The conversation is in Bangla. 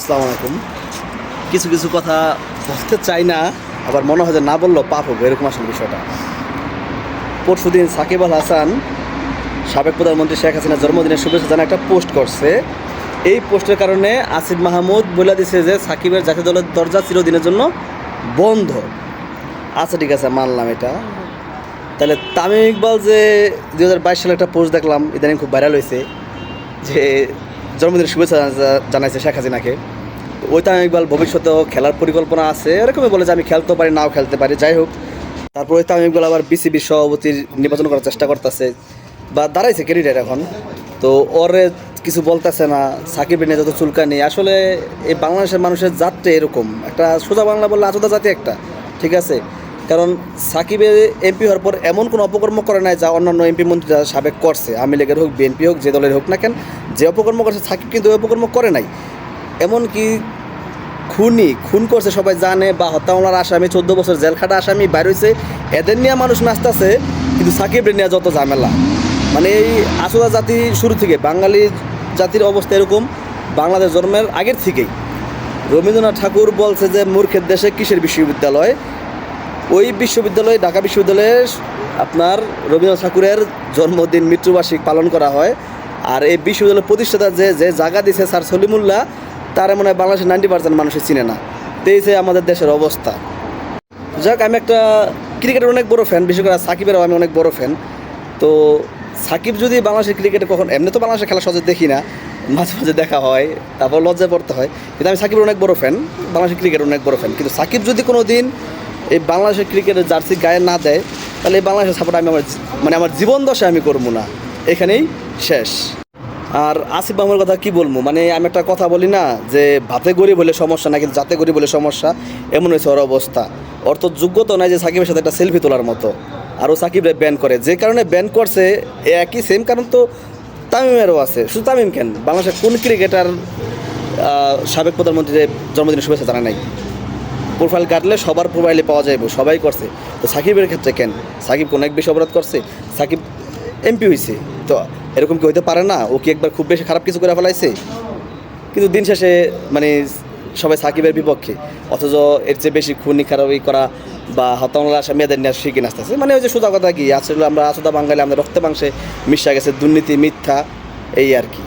আসসালামু আলাইকুম। কিছু কিছু কথা বলতে চাই না, আবার মনে হয় যে না বললেও পাপ হবে, এরকম আসলে বিষয়টা। পরশুদিন সাকিব আল হাসান সাবেক প্রধানমন্ত্রী শেখ হাসিনার জন্মদিনের শুভেচ্ছা জানা একটা পোস্ট করছে। এই পোস্টের কারণে আসিফ মাহমুদ বলে দিছে যে সাকিবের জাতীয় দলের দরজা চিরদিনের জন্য বন্ধ। আচ্ছা ঠিক আছে, মানলাম এটা। তাহলে তামিম ইকবাল যে 2022 সালে একটা পোস্ট দেখলাম, ইদানিং খুব ভাইরাল হয়েছে, যে জন্মদিনের শুভেচ্ছা জানাইছে শেখ হাসিনাকে। ওই তামিম ইকবাল ভবিষ্যতেও খেলার পরিকল্পনা আছে, এরকমই বলে যে আমি খেলতে পারি, নাও খেলতে পারি, যাই হোক। তারপর ওই তামিম ইকবাল আবার বিসিবির সভাপতির নির্বাচন করার চেষ্টা করতেছে, বা দাঁড়াইছে ক্যান্ডিডেট এখন। তো ওরে কিছু বলতেছে না, সাকিবের নিয়ে যত চুলকানি। আসলে এই বাংলাদেশের মানুষের জাতটা এরকম, একটা সোজা বাংলা বললে আচোদা জাতি একটা, ঠিক আছে। কারণ সাকিবের এমপি হওয়ার পর এমন কোনো অপকর্ম করে নাই যা অন্যান্য এমপি মন্ত্রীরা সাবেক করছে, আওয়ামী লীগের হোক, বিএনপি হোক, যে দলের হোক না কেন, যে অপকর্ম করছে সাকিব কিন্তু ওই অপকর্ম করে নাই। এমনকি খুন করছে সবাই জানে, বা হত্যা মামলার আসামি, 14 বছর জেল খাটা আসামি বাইর হয়েছে, এদের নিয়ে মানুষ নাচতেছে। কিন্তু সাকিবের নিয়ে যত ঝামেলা, মানে এই আসোদা জাতি শুরু থেকে, বাঙালি জাতির অবস্থা এরকম বাংলাদেশ জন্মের আগের থেকেই। রবীন্দ্রনাথ ঠাকুর বলছে যে মূর্খের দেশে কিসের বিশ্ববিদ্যালয়। ওই বিশ্ববিদ্যালয়, ঢাকা বিশ্ববিদ্যালয়ে আপনার রবীন্দ্রনাথ ঠাকুরের জন্মদিন, মৃত্যুবার্ষিকী পালন করা হয়। আর এই বিশ্ববিদ্যালয়ের প্রতিষ্ঠাতা যে যে জায়গা দিছে স্যার সলিমুল্লাহ, তার মনে হয় বাংলাদেশের 90% মানুষই চিনে না। তো এই যে আমাদের দেশের অবস্থা। যাক, আমি একটা ক্রিকেটের অনেক বড় ফ্যান, বিশেষ করে সাকিবেরও আমি অনেক বড় ফ্যান। তো সাকিব যদি বাংলাদেশের ক্রিকেটে কখন, এমনি তো বাংলাদেশের খেলা সহজে দেখি না, মাঝে মাঝে দেখা হয়, তারপর লজ্জায় পড়তে হয়, কিন্তু আমি সাকিবের অনেক বড় ফ্যান, বাংলাদেশের ক্রিকেটের অনেক বড় ফ্যান। কিন্তু সাকিব যদি কোনো দিন এই বাংলাদেশের ক্রিকেটের জার্সি গায়ে না দেয়, তাহলে এই বাংলাদেশের সাপোর্ট আমি আমার জীবন দশায় আমি করবো না, এখানেই শেষ। আর আসিফ মাহমুদের কথা কি বলবো, মানে আমি একটা কথা বলি না যে ভাতে গরিব হলে সমস্যা না, কিন্তু যাতে গরিব হলে সমস্যা, এমন হয়েছে ওর অবস্থা। ওর তো যোগ্যতা নাই যে সাকিবের সাথে একটা সেলফি তোলার মতো, আর ও সাকিবরে ব্যান করে। যে কারণে ব্যান করছে, একই সেম কারণ তো তামিমেরও আছে। শুধু তামিম কেন, বাংলাদেশের কোন ক্রিকেটার সাবেক প্রধানমন্ত্রীর জন্মদিনের শুভেচ্ছা জানা নাই? প্রোফাইল কাটলে সবার প্রোফাইলে পাওয়া যাইব, সবাই করছে। তো সাকিবের ক্ষেত্রে কেন? সাকিব কোনো এক বেশি অপরাধ করছে? সাকিব এমপি হয়েছে, তো এরকম কি হইতে পারে না? ও কি একবার খুব বেশি খারাপ কিছু করে ফেলাইছে? কিন্তু দিন শেষে মানে সবাই সাকিবের বিপক্ষে, অথচ এর চেয়ে বেশি খুনি খারাপই করা বা হত্যা মামলার আসামি মেয়েদের নিয়ে শিখে আসতেছে। মানে ওই যে সোজা কথা কি, আসলে আমরা আসোদা বাঙালি, আমাদের রক্তে মাংসে মিশা গেছে দুর্নীতি, মিথ্যা, এই আর কি।